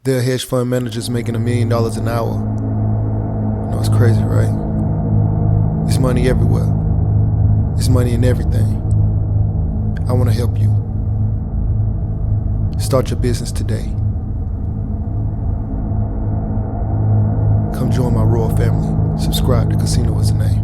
There are hedge fund managers making $1 million an hour. You know, it's crazy, right? It's money everywhere. It's money in everything. I want to help you. Start your business today. Come join my royal family. Subscribe to Casino Is the Name.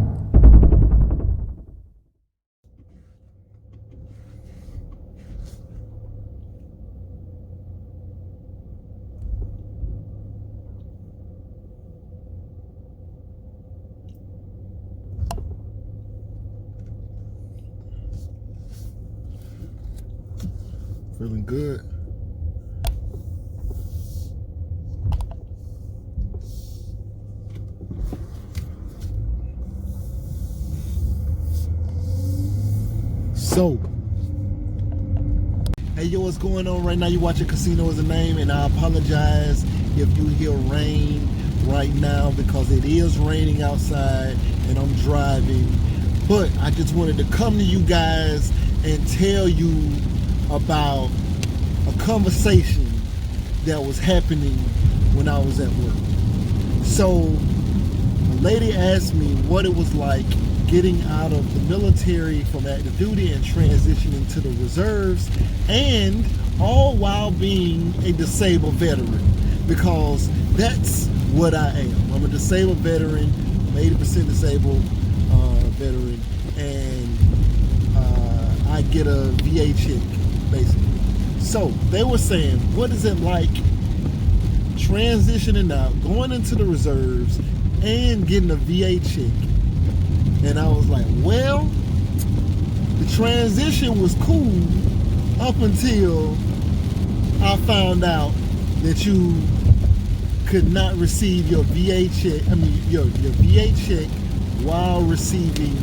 Feeling good. So, hey yo, what's going on right now? You watching Casino Is the Name, and I apologize if you hear rain right now because it is raining outside and I'm driving. But I just wanted to come to you guys and tell you about a conversation that was happening when I was at work. So a lady asked me what it was like getting out of the military from active duty and transitioning to the reserves, and all while being a disabled veteran, because that's what I am. I'm a disabled veteran. I'm 80% disabled veteran, and I get a VA check, basically. So they were saying, what is it like transitioning out, going into the reserves, and getting a VA check? And I was like, well, the transition was cool up until I found out that you could not receive your VA check, your VA check while receiving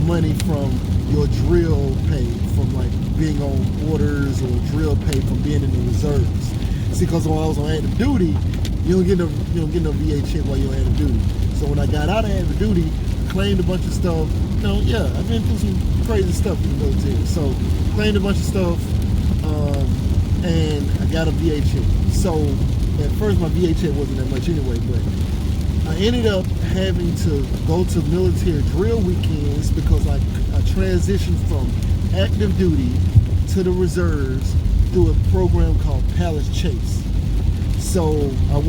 money from your drill pay, from like being on orders, or drill pay from being in the reserves. See, because when I was on active duty, you don't get no VA check while you're on active duty. So when I got out of active duty, I claimed a bunch of stuff. I've been through some crazy stuff in the military. So claimed a bunch of stuff, and I got a VA check. So at first my VA check wasn't that much anyway, but I ended up having to go to military drill weekends because I transitioned from active duty to the reserves through a program called Palace Chase. So I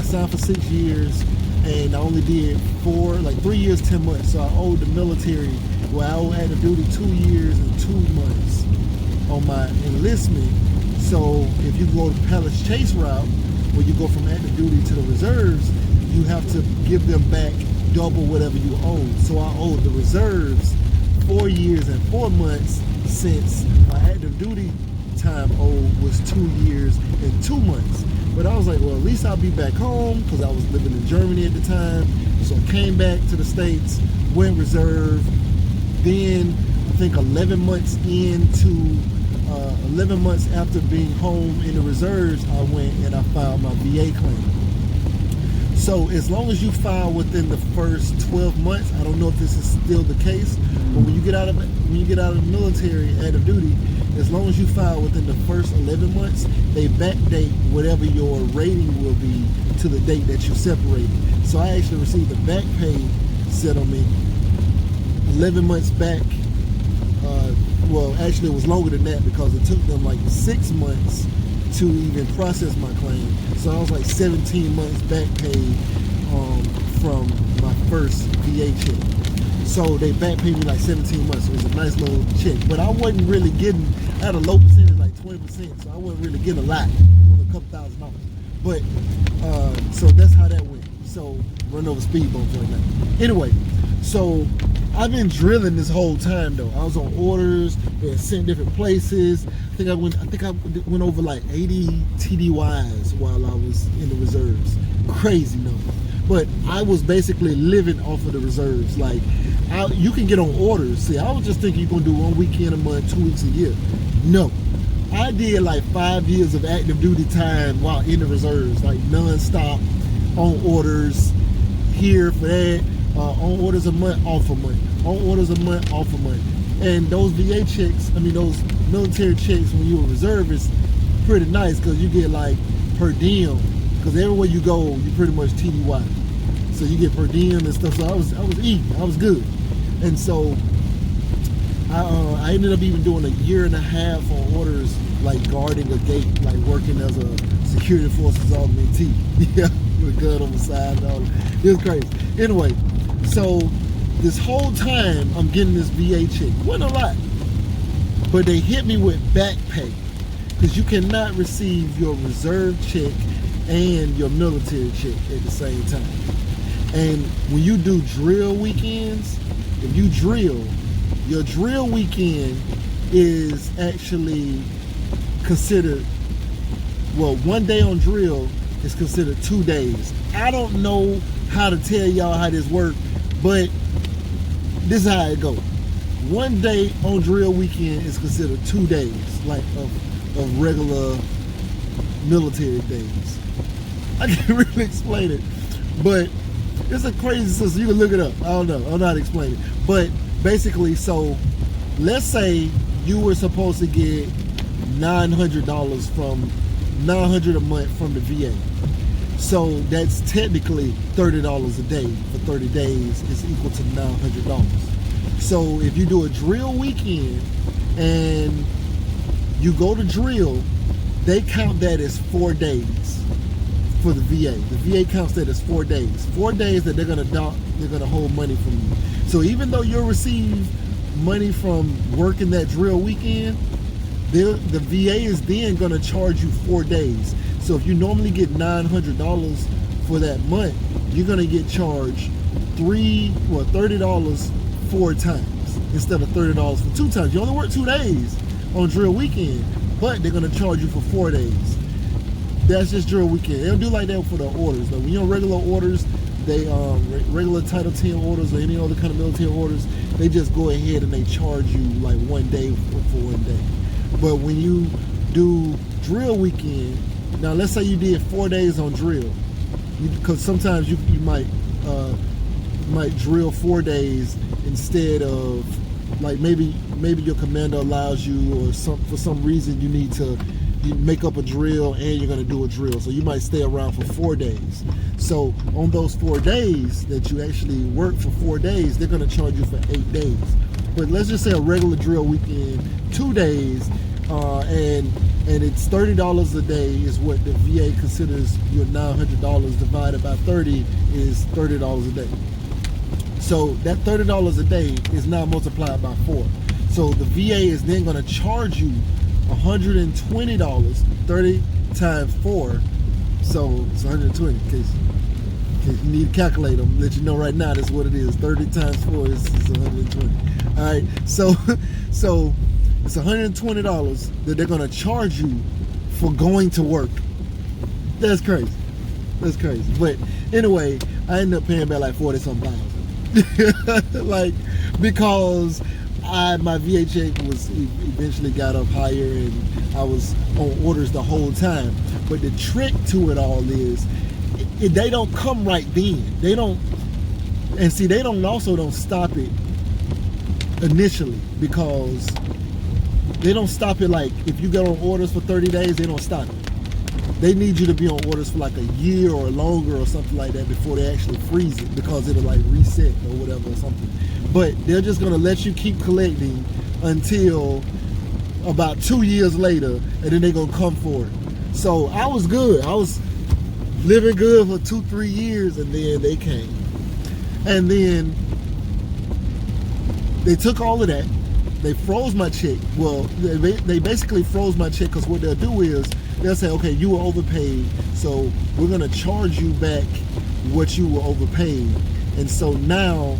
signed for 6 years, and I only did 3 years, 10 months. So I owed the military, I owed active duty 2 years and 2 months on my enlistment. So if you go the Palace Chase route, where you go from active duty to the reserves, you have to give them back double whatever you owe. So I owed the reserves 4 years and 4 months, since my active duty time owed was 2 years and 2 months. But I was like, well, at least I'll be back home, because I was living in Germany at the time. So I came back to the States, went reserve. Then I think 11 months after being home in the reserves, I went and I filed my VA claim. So as long as you file within the first 12 months, I don't know if this is still the case, but when you get out of the military, active duty, as long as you file within the first 11 months, they backdate whatever your rating will be to the date that you separated. So I actually received a back pay settlement 11 months back. Actually it was longer than that, because it took them like 6 months to even process my claim. So I was like 17 months back paid from my first VA check. So they back paid me like 17 months. So it was a nice little check. But I wasn't really getting, I had a low percentage, like 20%. So I wasn't really getting a lot, only a couple $1,000. But so that's how that went. So run over speed bumps right now. Anyway, so I've been drilling this whole time though. I was on orders, been sent different places. I think I went over like 80 TDYs while I was in the reserves. Crazy number. But I was basically living off of the reserves. Like, you can get on orders. See, I was just thinking you're gonna do 1 weekend a month, 2 weeks a year. No. I did like 5 years of active duty time while in the reserves, like non-stop, on orders, here for that, on orders a month, off a month, on orders a month, off a month. And those VA checks, those military checks when you were reservist, pretty nice because you get like per diem, because everywhere you go you pretty much TDY, so you get per diem and stuff. So I was eating, I was good. And so I ended up even doing 1.5 years on orders, like guarding a gate, like working as a security forces augmentee. Yeah, with a gun on the side and all that. It was crazy. Anyway, so this whole time I'm getting this VA check. Wasn't a lot, but they hit me with back pay, because you cannot receive your reserve check and your military check at the same time. And when you do drill weekends, if you drill, your drill weekend is actually considered, well, 1 day on drill is considered 2 days. I don't know how to tell y'all how this works, but this is how it goes. 1 day on drill weekend is considered 2 days, like of regular military days. I can't really explain it, but it's a crazy system. You can look it up. I don't know how to explain it. But basically, so let's say you were supposed to get $900 from $900 a month from the VA. So that's technically $30 a day for 30 days is equal to $900. So if you do a drill weekend and you go to drill, they count that as 4 days for the VA. The VA counts that as 4 days. 4 days that they're gonna hold money from you. So even though you'll receive money from working that drill weekend, the VA is then gonna charge you 4 days. So if you normally get $900 for that month, you're gonna get charged $30 4 times instead of $30 for 2 times. You only work 2 days on drill weekend, but they're gonna charge you for 4 days. That's just drill weekend. They don't do like that for the orders. Like when you're on regular orders, they regular Title 10 orders or any other kind of military orders, they just go ahead and they charge you like 1 day for 1 day. But when you do drill weekend, now let's say you did 4 days on drill, because sometimes you might drill 4 days instead of, like maybe your commander allows you, or for some reason you need to make up a drill and you're going to do a drill, so you might stay around for 4 days. So on those 4 days that you actually work for 4 days, they're going to charge you for 8 days. But let's just say a regular drill weekend, 2 days, and it's $30 a day is what the VA considers your $900 divided by 30 is $30 a day. So that $30 a day is now multiplied by 4. So the VA is then going to charge you $120, 30 times 4, so it's 120. In case you need to calculate them, let you know right now that's what it is. 30 times 4 is 120. All right, so it's $120 that they're gonna charge you for going to work. That's crazy. That's crazy. But anyway, I ended up paying back like 40-something thousand, like, because my VA check was eventually got up higher and I was on orders the whole time. But the trick to it all is they don't come right then. They don't, and see, they don't stop it initially, because they don't stop it. Like if you get on orders for 30 days, they don't stop it. They need you to be on orders for like a year or longer or something like that before they actually freeze it, because it'll like reset or whatever or something. But they're just gonna let you keep collecting until about 2 years later, and then they're gonna come for it. So I was good. I was living good for 2-3 years, and then they came. And then they took all of that. They froze my check. Well, they basically froze my check, because what they'll do is they'll say, okay, you were overpaid, so we're gonna charge you back what you were overpaid. And so now,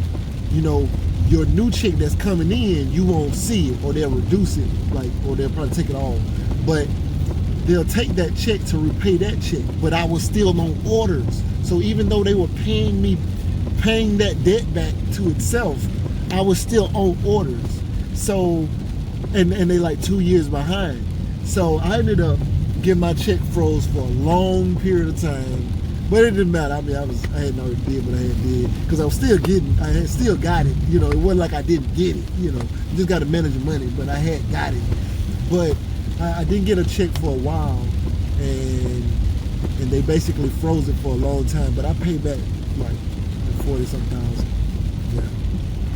you know, your new check that's coming in, you won't see it, or they'll reduce it, like, or they'll probably take it off. But they'll take that check to repay that check. But I was still on orders. So even though they were paying that debt back to itself, I was still on orders. So, and they like 2 years behind. So I ended up getting my check froze for a long period of time. But it didn't matter. I mean, I hadn't already did what I had did, because I had still got it. You know, it wasn't like I didn't get it. You know, you just got to manage your money. But I had got it. But I didn't get a check for a while, and they basically froze it for a long time. But I paid back like 40-something thousand. Yeah,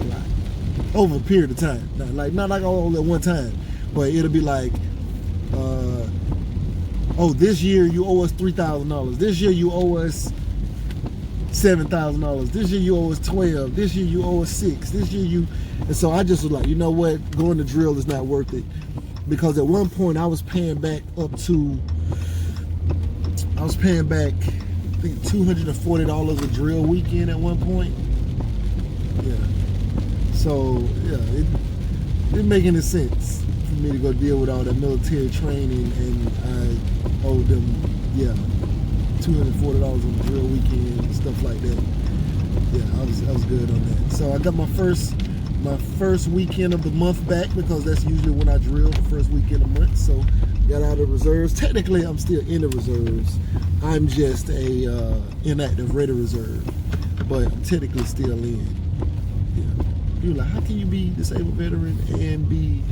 a lot over a period of time. Not like all at one time, but it'll be like, oh, this year you owe us $3,000. This year you owe us $7,000. This year you owe us 12. This year you owe us 6. This year you, and so I just was like, you know what, going to drill is not worth it, because at one point I was paying back I think $240 a drill weekend at one point. Yeah. So yeah, it didn't make any sense for me to go deal with all that military training, and I owed them, yeah, $240 on the drill weekend and stuff like that. Yeah, I was good on that. So I got my first weekend of the month back, because that's usually when I drill, the first weekend of the month. So got out of the reserves. Technically, I'm still in the reserves. I'm just a inactive ready reserve, but I'm technically still in. Yeah. You're like, how can you be disabled veteran and be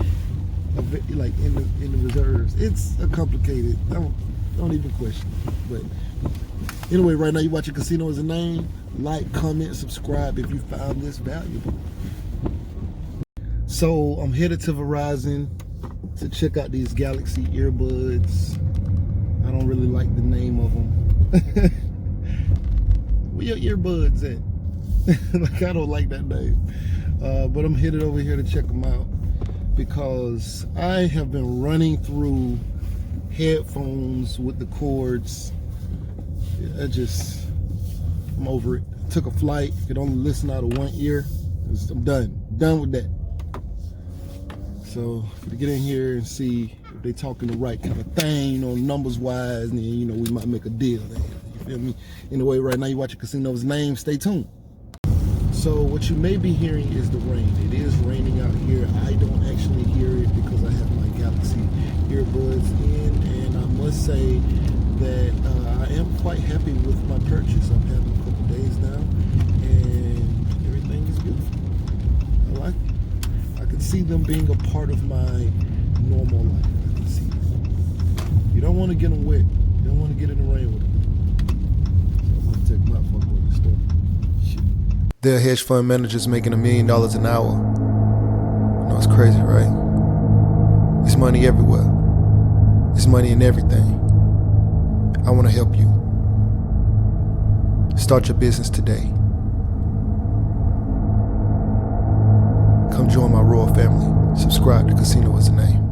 like in the reserves? It's a complicated. Don't even question it. But anyway, right now you're watching Casino Is a Name. Like, comment, subscribe if you found this valuable. So I'm headed to Verizon to check out these Galaxy earbuds. I don't really like the name of them. Where your earbuds at? Like, I don't like that name. But I'm headed over here to check them out, because I have been running through headphones with the cords. I'm over it. Took a flight, could only listen out of one ear. I'm done with that. So to get in here and see if they talking the right kind of thing, you know, numbers wise, and then, you know, we might make a deal there. You feel me? Anyway, right now you're watching Casino's Name. Stay tuned. So what you may be hearing is the rain. It is raining out here. I don't actually hear it because I have my Galaxy earbuds in, and I must say that I am quite happy with my purchase. I've had them a couple days now, and everything is beautiful. I like it. I can see them being a part of my normal life. I can see it. You don't want to get them wet. You don't want to get in the rain with them. So I'm going to take my fuck with the store. There are hedge fund managers making $1 million an hour. You know, it's crazy, right? There's money everywhere. There's money in everything. I want to help you. Start your business today. Come join my royal family. Subscribe to Casino Is a Name.